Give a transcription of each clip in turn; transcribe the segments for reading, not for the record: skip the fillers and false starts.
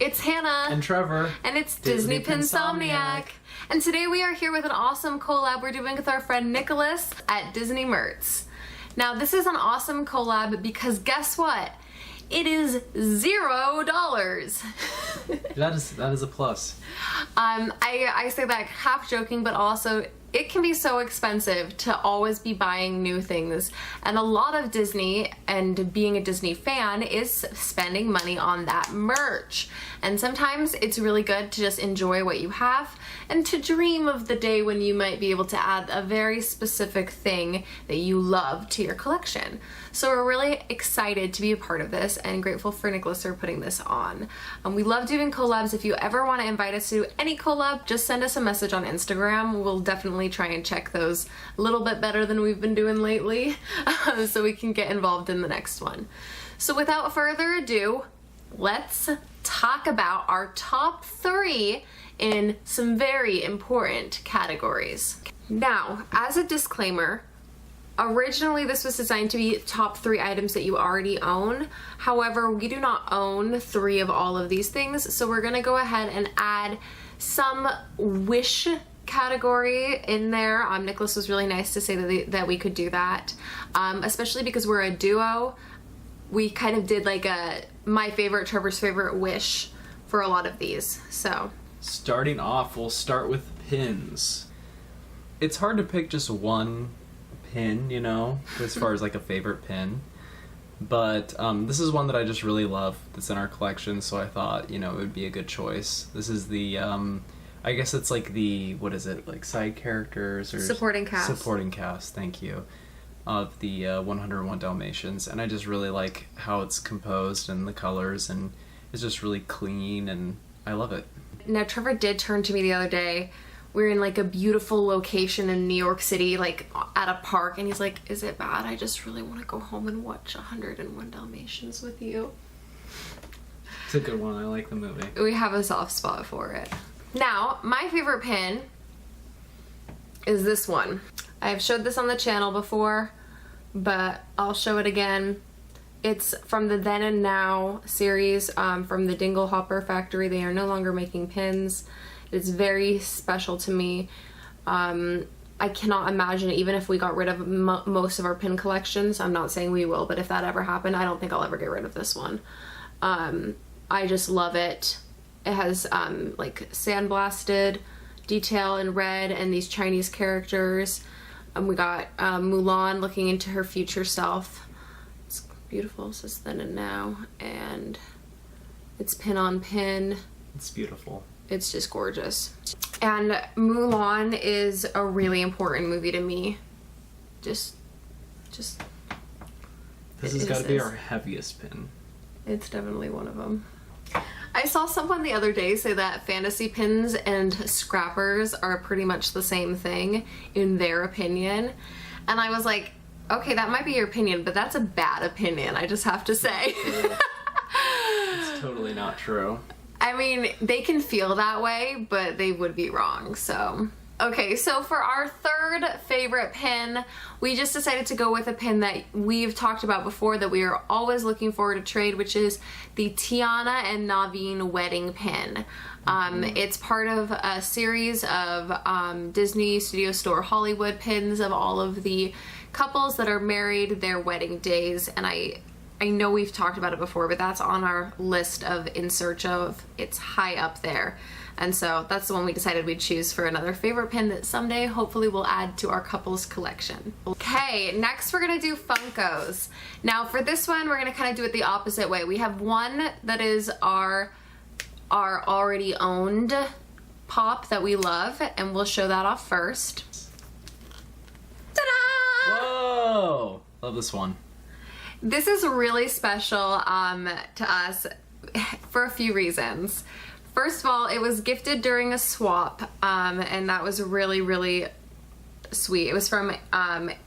It's Hannah. And Trevor. And it's Disney Pinsomniac. And today we are here with an awesome collab we're doing with our friend Nicholas at Disney Mertz. Now this is an awesome collab because guess what? It is $0. That is a plus. I say that half joking, but also it can be so expensive to always be buying new things, and a lot of Disney and being a Disney fan is spending money on that merch. And sometimes it's really good to just enjoy what you have and to dream of the day when you might be able to add a very specific thing that you love to your collection. So we're really excited to be a part of this and grateful for Nicholas for putting this on. We love doing collabs. If you ever want to invite us to any collab, just send us a message on Instagram. We'll definitely try and check those a little bit better than we've been doing lately so we can get involved in the next one. So without further ado, let's talk about our top 3 in some very important categories. Now, as a disclaimer, originally this was designed to be top 3 items that you already own. However, we do not own 3 of all of these things, so we're gonna go ahead and add some wish category in there. Nicholas was really nice to say that we could do that, especially because we're a duo. We kind of did like a my favorite, Trevor's favorite wish for a lot of these. So starting off, we'll start with pins. It's hard to pick just one pin, you know, as far as like a favorite pin, but this is one that I just really love that's in our collection, so I thought, you know, it would be a good choice. This is the I guess it's like the, what is it, like side characters or supporting cast, thank you, of the 101 Dalmatians, and I just really like how it's composed and the colors, and it's just really clean, and I love it. Now Trevor did turn to me the other day. We're in like a beautiful location in New York City, like at a park, and he's like, is it bad? I just really want to go home and watch 101 Dalmatians with you. It's a good one. I like the movie. We have a soft spot for it. Now, my favorite pin is this one. I've showed this on the channel before, but I'll show it again. It's from the Then and Now series, from the Dingle Hopper factory. They are no longer making pins. It's very special to me. I cannot imagine, even if we got rid of most of our pin collections, I'm not saying we will, but if that ever happened, I don't think I'll ever get rid of this one. I just love it. It has like sandblasted detail in red and these Chinese characters. We got Mulan looking into her future self. It's beautiful. It says Then and Now, and it's pin on pin. It's beautiful. It's just gorgeous. And Mulan is a really important movie to me. Just this has got to be our heaviest pin. It's definitely one of them. I saw someone the other day say that fantasy pins and scrappers are pretty much the same thing in their opinion. And I was like, okay, that might be your opinion, but that's a bad opinion, I just have to say. It's totally not true. I mean, they can feel that way, but they would be wrong, so. Okay, so for our third favorite pin, we just decided to go with a pin that we've talked about before that we are always looking forward to trade, which is the Tiana and Naveen wedding pin. It's part of a series of Disney Studio Store Hollywood pins of all of the couples that are married, their wedding days, and I know we've talked about it before, but that's on our list of in search of. It's high up there. And so that's the one we decided we'd choose for another favorite pin that someday hopefully we'll add to our couples collection. Okay, next we're gonna do Funkos. Now for this one, we're gonna kind of do it the opposite way. We have one that is our already owned pop that we love, and we'll show that off first. Ta-da! Whoa! Love this one. This is really special to us for a few reasons. First of all, it was gifted during a swap, and that was really, really sweet. It was from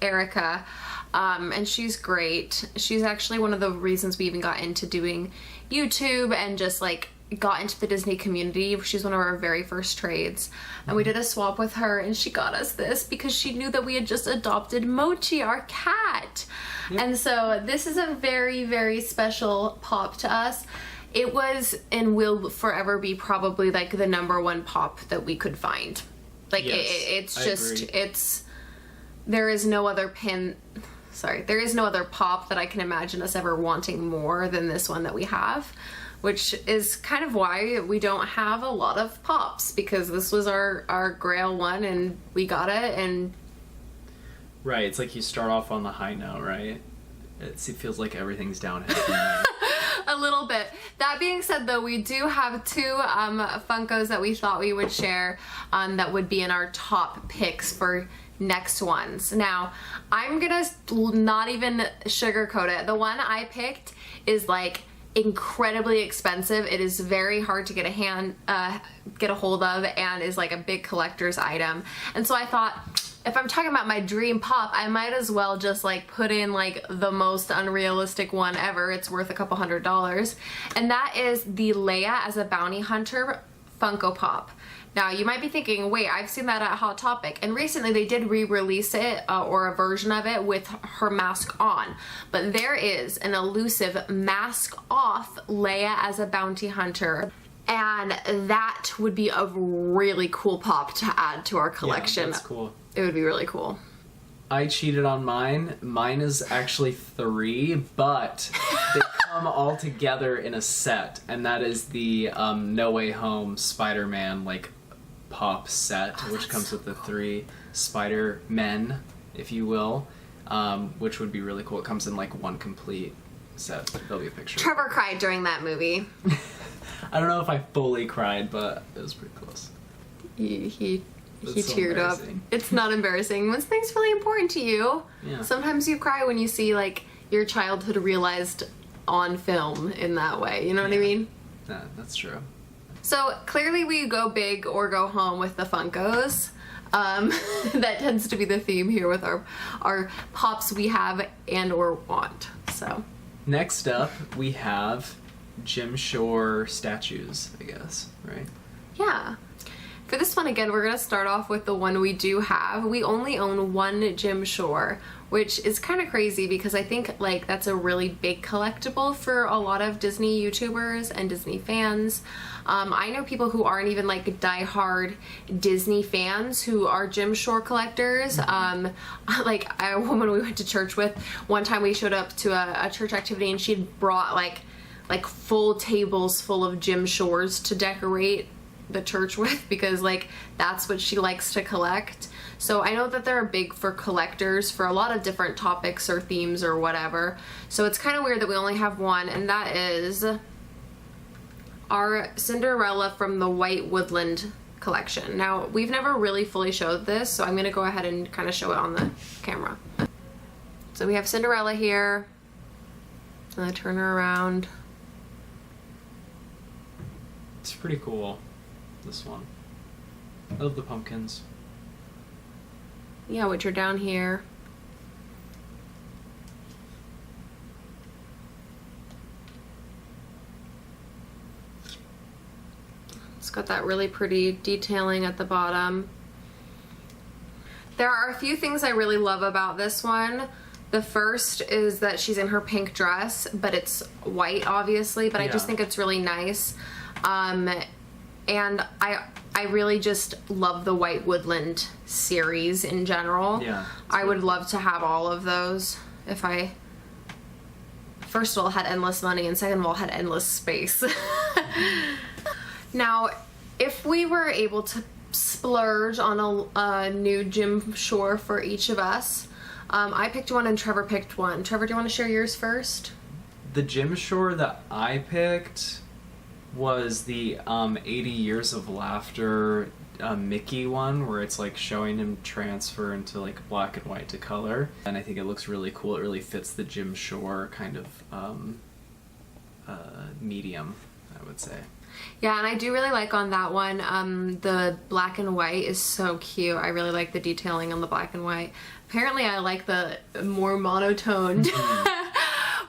Erica, and she's great. She's actually one of the reasons we even got into doing YouTube and just like got into the Disney community. She's one of our very first trades, and we did a swap with her, and she got us this because she knew that we had just adopted Mochi, our cat. Yep. And so this is a very, very special pop to us. it was and will forever be probably like the #1 pop that we could find. Like Yes, it's I just agree. there is no other there is no other pop that I can imagine us ever wanting more than this one that we have, which is kind of why we don't have a lot of pops, because this was our grail one and we got it. And Right, it's like you start off on the high note, right? It feels like everything's downhill from there. a little bit. That being said, though, we do have 2 Funkos that we thought we would share that would be in our top picks for next ones. Now, I'm gonna not even sugarcoat it. The one I picked is like incredibly expensive. It is very hard to get a hold of, and is like a big collector's item. And so I thought, if I'm talking about my dream pop, I might as well just like put in like the most unrealistic one ever. It's worth a couple $100s. And that is the Leia as a bounty hunter Funko Pop. Now you might be thinking, wait, I've seen that at Hot Topic, and recently they did re-release it or a version of it with her mask on. But there is an elusive mask off Leia as a bounty hunter, and that would be a really cool pop to add to our collection. Yeah, that's cool. It would be really cool. I cheated on mine. Mine is actually 3, but they come all together in a set, and that is the No Way Home Spider-Man like pop set, which comes with the 3 Spider-Men, if you will, which would be really cool. It comes in like one complete set. There'll be a picture. Trevor cried during that movie. I don't know if I fully cried, but it was pretty close. He That's so teared up. embarrassing. It's not embarrassing. When something's really important to you, Yeah. sometimes you cry when you see like your childhood realized on film in that way. You know what I mean? Yeah, that's true. So clearly we go big or go home with the Funkos. That tends to be the theme here with our pops we have and or want. So Next up, we have Jim Shore statues, I guess, right? yeah. For this one, again, we're going to start off with the one we do have. We only own 1 Jim Shore, which is kind of crazy because I think like that's a really big collectible for a lot of Disney YouTubers and Disney fans. I know people who aren't even like diehard Disney fans who are Jim Shore collectors. Like a woman we went to church with, one time we showed up to a church activity and she'd brought like full tables full of Jim Shores to decorate the church with, because like that's what she likes to collect. So I know that they're big for collectors for a lot of different topics or themes or whatever. So it's kind of weird that we only have 1, and that is our Cinderella from the White Woodland collection. Now we've never really fully showed this, so I'm going to go ahead and kind of show it on the camera. So we have Cinderella here, and I turn her around. It's pretty cool, this one. I love the pumpkins. Yeah, which are down here. It's got that really pretty detailing at the bottom. There are a few things I really love about this one. The first is that she's in her pink dress, but it's white, obviously, but I just Yeah. think it's really nice. And I really just love the White Woodland series in general. Yeah, I would love to have all of those if I, first of all, had endless money, and second of all, had endless space. Now, if we were able to splurge on a new Jim Shore for each of us, I picked one and Trevor picked one. Trevor, do you want to share yours first? The Jim Shore that I picked was the 80 Years of Laughter Mickey one, where it's like showing him transfer into like black and white to color, and I think it looks really cool. It really fits the Jim Shore kind of medium, I would say. Yeah, and I do really like on that one, the black and white is so cute. I really like the detailing on the black and white. Apparently I like the more monotoned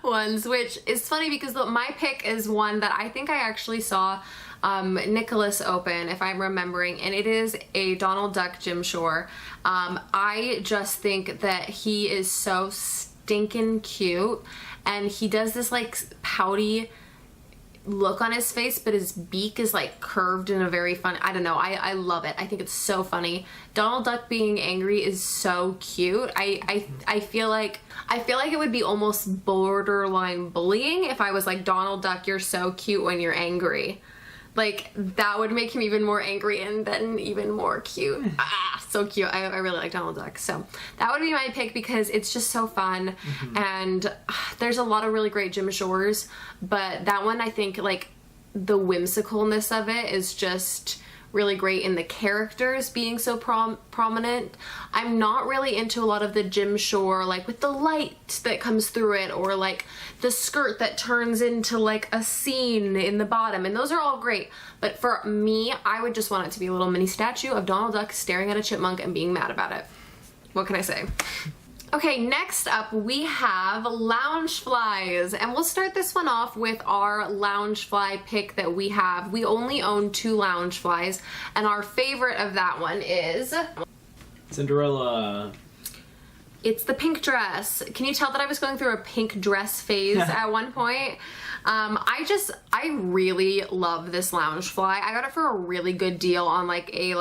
ones, which is funny because my pick is one that I think I actually saw Nicholas open, if I'm remembering, and it is a Donald Duck Jim Shore. I just think that he is so stinking cute, and he does this like pouty look on his face, but his beak is like curved in a very fun, I don't know, I love it. I think it's so funny. Donald Duck being angry is so cute. I feel like it would be almost borderline bullying if I was like, Donald Duck, you're so cute when you're angry. Like, that would make him even more angry and then even more cute. So cute. I really like Donald Duck. So that would be my pick because it's just so fun. And there's a lot of really great Jim Shores, but that one, I think, like, the whimsicalness of it is just really great in the characters being so prominent. I'm not really into a lot of the Jim Shore, like with the light that comes through it, or like the skirt that turns into like a scene in the bottom, and those are all great. But for me, I would just want it to be a little mini statue of Donald Duck staring at a chipmunk and being mad about it. What can I say? Okay, next up we have Loungeflies, and we'll start this one off with our Loungefly pick that we have. We only own 2 Loungeflies, and our favorite of that one is... Cinderella. It's the pink dress. Can you tell that I was going through a pink dress phase at one point? I really love this Loungefly. I got it for a really good deal on like a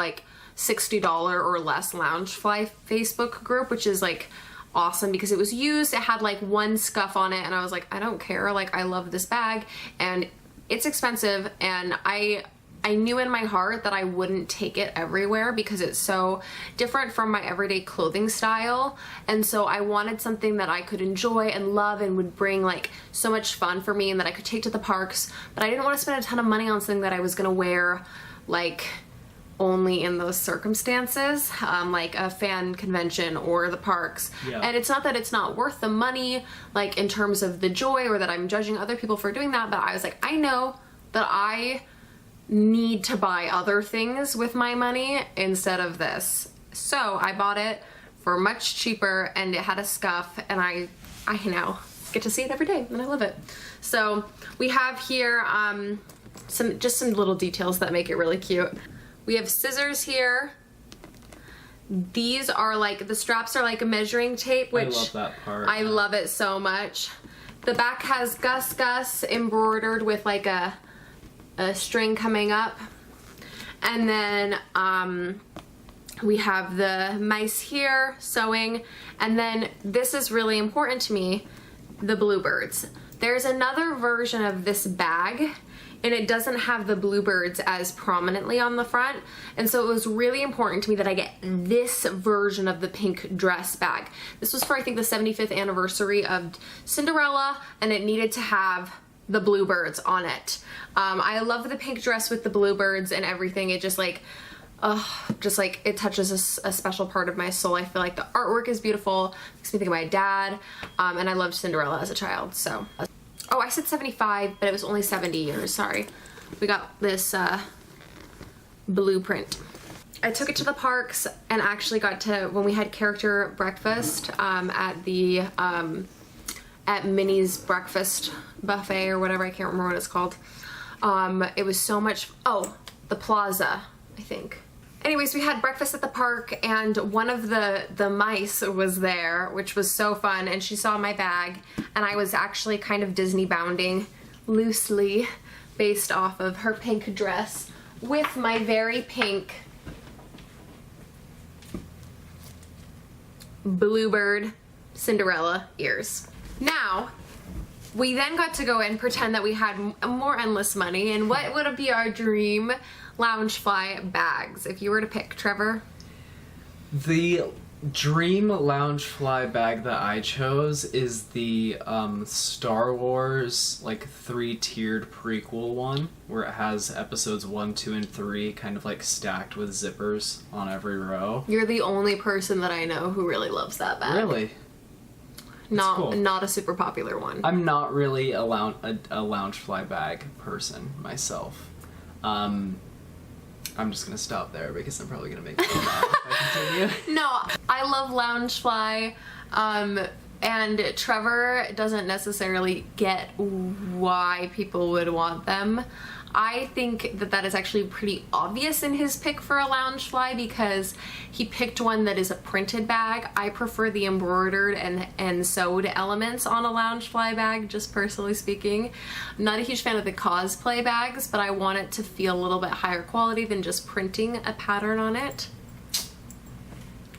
$60 or less Loungefly Facebook group, which is like awesome because it was used. It had like one scuff on it, and I was like, I don't care, like I love this bag, and it's expensive, and I knew in my heart that I wouldn't take it everywhere because it's so different from my everyday clothing style, and so I wanted something that I could enjoy and love and would bring like so much fun for me and that I could take to the parks, but I didn't want to spend a ton of money on something that I was gonna wear like only in those circumstances, like a fan convention or the parks. Yeah. And it's not that it's not worth the money, like in terms of the joy, or that I'm judging other people for doing that, but I was like, I know that I need to buy other things with my money instead of this. So I bought it for much cheaper, and it had a scuff, and I now get to see it every day, and I love it. So we have here some little details that make it really cute. We have scissors here. These are like, the straps are like a measuring tape, which I love that part. I love it so much. The back has Gus Gus embroidered with like a string coming up. And then we have the mice here sewing. And then this is really important to me, the bluebirds. There's another version of this bag, and it doesn't have the bluebirds as prominently on the front, and so it was really important to me that I get this version of the pink dress bag. This was for, I think, the 75th anniversary of Cinderella, and it needed to have the bluebirds on it. I love the pink dress with the bluebirds and everything. It just like, it touches a special part of my soul. I feel like the artwork is beautiful, makes me think of my dad, and I loved Cinderella as a child, so. Oh, I said 75, but it was only 70 years, sorry. We got this blueprint. I took it to the parks and actually got to, when we had character breakfast at the, at Minnie's breakfast buffet or whatever, I can't remember what it's called. It was so much, the plaza, I think. Anyways, we had breakfast at the park, and one of the mice was there, which was so fun, and she saw my bag, and I was actually kind of Disney bounding loosely based off of her pink dress with my very pink bluebird Cinderella ears. Now, we then got to go and pretend that we had more endless money, and what would be our dream Loungefly bags if you were to pick, Trevor? The dream Loungefly bag that I chose is the Star Wars like 3-tiered prequel one, where it has episodes 1, 2, and 3 kind of like stacked with zippers on every row. You're the only person that I know who really loves that bag. Really? Not a super popular one. I'm not really a Loungefly bag person myself. I'm just gonna stop there because I'm probably gonna make people mad if I continue. No, I love Loungefly, and Trevor doesn't necessarily get why people would want them. I think that that is actually pretty obvious in his pick for a Loungefly because he picked one that is a printed bag. I prefer the embroidered and sewed elements on a Loungefly bag, just personally speaking. I'm not a huge fan of the cosplay bags, but I want it to feel a little bit higher quality than just printing a pattern on it.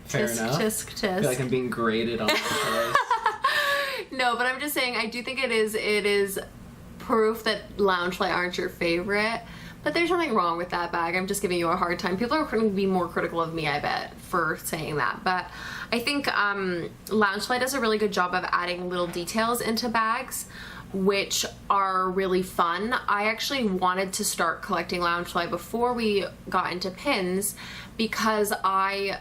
Fair tisk, enough. tisk, tisk. I feel like I'm being graded on my choice. No, but I'm just saying, I do think it is proof that Loungefly aren't your favorite, but there's nothing wrong with that bag. I'm just giving you a hard time. People are going to be more critical of me, I bet, for saying that, but I think Loungefly does a really good job of adding little details into bags, which are really fun. I actually wanted to start collecting Loungefly before we got into pins because I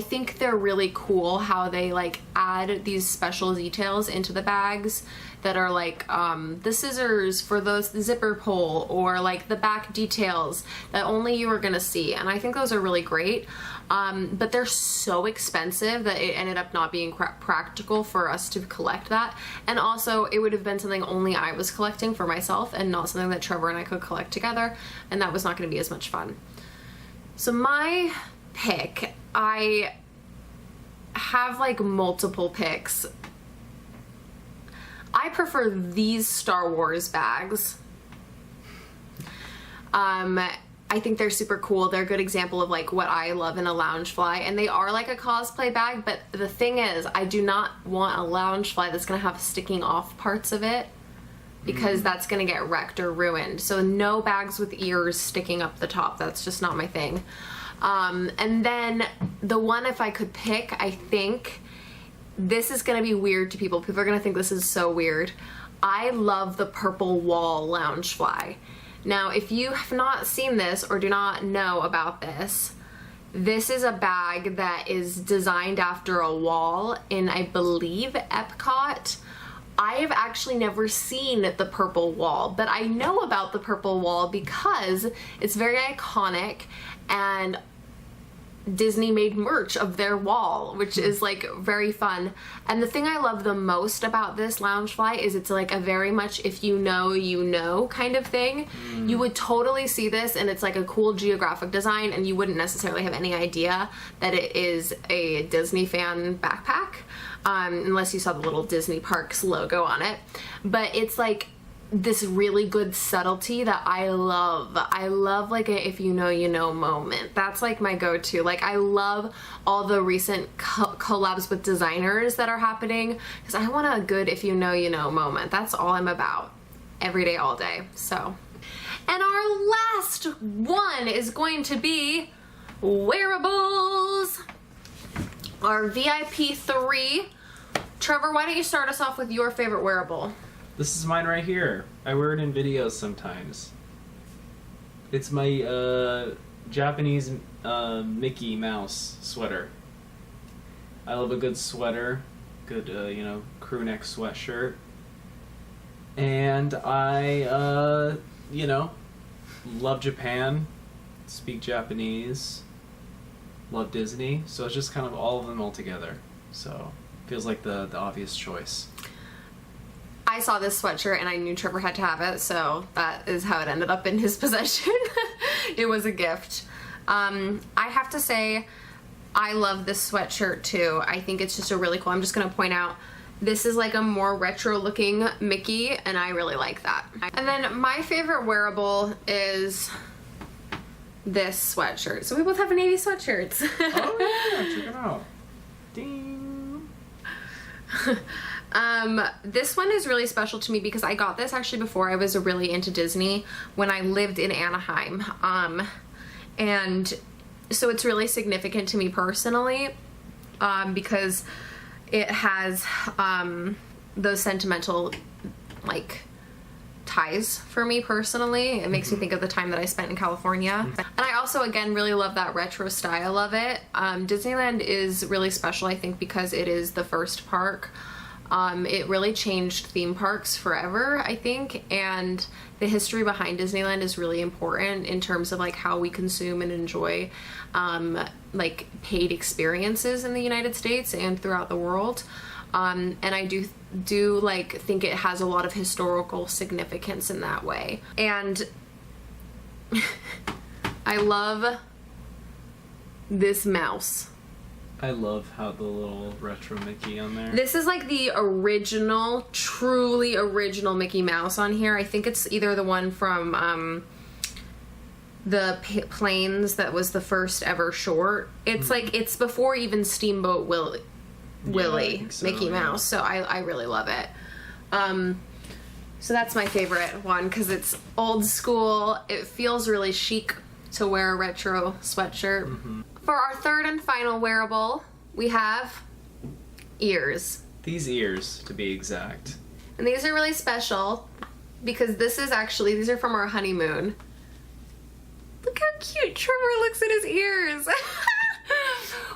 think they're really cool how they like add these special details into the bags that are like the scissors for the zipper pull, or like the back details that only you are gonna see, and I think those are really great. But they're so expensive that it ended up not being practical for us to collect that, and also it would have been something only I was collecting for myself and not something that Trevor and I could collect together, and that was not going to be as much fun. So my pick, I have like multiple picks. I prefer these Star Wars bags. I think they're super cool. They're a good example of like what I love in a Loungefly, and they are like a cosplay bag, but the thing is, I do not want a Loungefly that's gonna have sticking off parts of it, because that's gonna get wrecked or ruined. So no bags with ears sticking up the top. That's just not my thing. And then the one, if I could pick, I think this is gonna be weird to people. People are gonna think this is so weird. I love the purple wall Loungefly. Now, if you have not seen this or do not know about this, this is a bag that is designed after a wall in, I believe, Epcot. I have actually never seen the purple wall, but I know about the purple wall because it's very iconic, and Disney made merch of their wall, which is like very fun. And the thing I love the most about this Loungefly is it's like a very much if you know, you know kind of thing. You would totally see this, and it's like a cool geographic design, and you wouldn't necessarily have any idea that it is a Disney fan backpack, unless you saw the little Disney Parks logo on it. But it's like this really good subtlety that I love. I love like a if you know, you know moment. That's like my go-to. Like I love all the recent collabs with designers that are happening because I want a good if you know, you know moment. That's all I'm about. Every day, all day. So, and our last one is going to be wearables. Our VIP 3. Trevor, why don't you start us off with your favorite wearable? This is mine right here. I wear it in videos sometimes. It's my Japanese Mickey Mouse sweater. I love a good sweater, good you know, crew neck sweatshirt, and I you know, love Japan, speak Japanese, love Disney, so it's just kind of all of them all together. So feels like the obvious choice. I saw this sweatshirt and I knew Trevor had to have it, so that is how it ended up in his possession. It was a gift. I have to say, I love this sweatshirt too. I think it's just a really cool, I'm just gonna point out, this is like a more retro looking Mickey, and I really like that. And then my favorite wearable is this sweatshirt. So we both have navy sweatshirts. Oh yeah, check it out. Ding. This one is really special to me because I got this actually before I was really into Disney when I lived in Anaheim. And so it's really significant to me personally, because it has, those sentimental, like, ties for me personally. It makes me think of the time that I spent in California. And I also, again, really love that retro style of it. Disneyland is really special, I think, because it is the first park. It really changed theme parks forever, I think, and the history behind Disneyland is really important in terms of like how we consume and enjoy like paid experiences in the United States and throughout the world. And I do like think it has a lot of historical significance in that way. And I love this mouse. I love how the little retro Mickey on there. This is like the original, truly original Mickey Mouse on here. I think it's either the one from the Planes that was the first ever short. It's like, it's before even Steamboat Willie so, Mickey Mouse. So I really love it. So that's my favorite one because it's old school. It feels really chic to wear a retro sweatshirt. For our third and final wearable, we have ears. These ears, to be exact. And these are really special because these are from our honeymoon. Look how cute Trevor looks at his ears.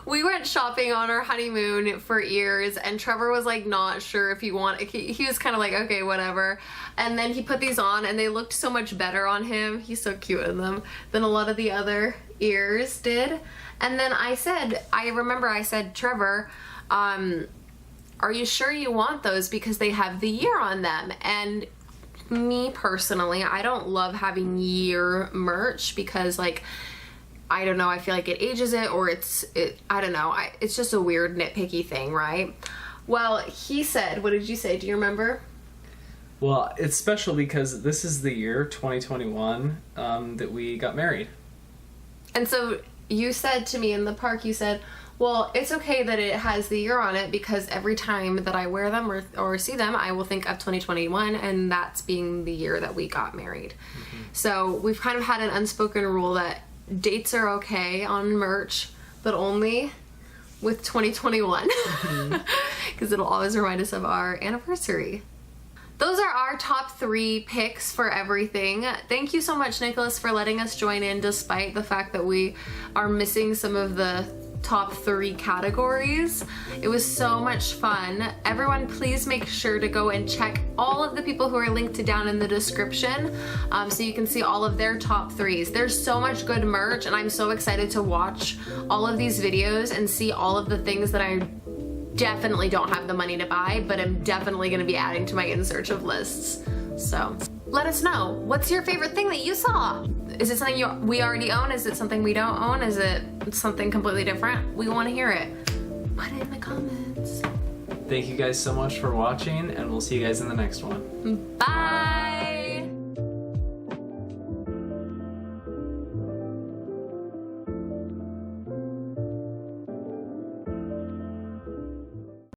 We went shopping on our honeymoon for ears, and Trevor was like not sure if he was kind of like, okay, whatever. And then he put these on, and they looked so much better on him. He's so cute in them than a lot of the other ears did. And then I remember I said, Trevor, are you sure you want those because they have the year on them? And me personally, I don't love having year merch because, like, I don't know, I feel like it ages it, or I don't know, it's just a weird nitpicky thing, right? Well, he said, what did you say? Do you remember? Well, it's special because this is the year, 2021, that we got married. And so you said to me in the park, you said, well, it's okay that it has the year on it because every time that I wear them or see them, I will think of 2021, and that's being the year that we got married. So we've kind of had an unspoken rule that dates are okay on merch, but only with 2021 because it'll always remind us of our anniversary. Those are our top 3 picks for everything. Thank you so much, Nicholas, for letting us join in despite the fact that we are missing some of the top 3 categories. It was so much fun. Everyone, please make sure to go and check all of the people who are linked down in the description so you can see all of their top 3s. There's so much good merch, and I'm so excited to watch all of these videos and see all of the things that I definitely don't have the money to buy, but I'm definitely going to be adding to my in search of lists. So let us know. What's your favorite thing that you saw? Is it something we already own? Is it something we don't own? Is it something completely different? We want to hear it. Put it in the comments. Thank you guys so much for watching, and we'll see you guys in the next one. Bye!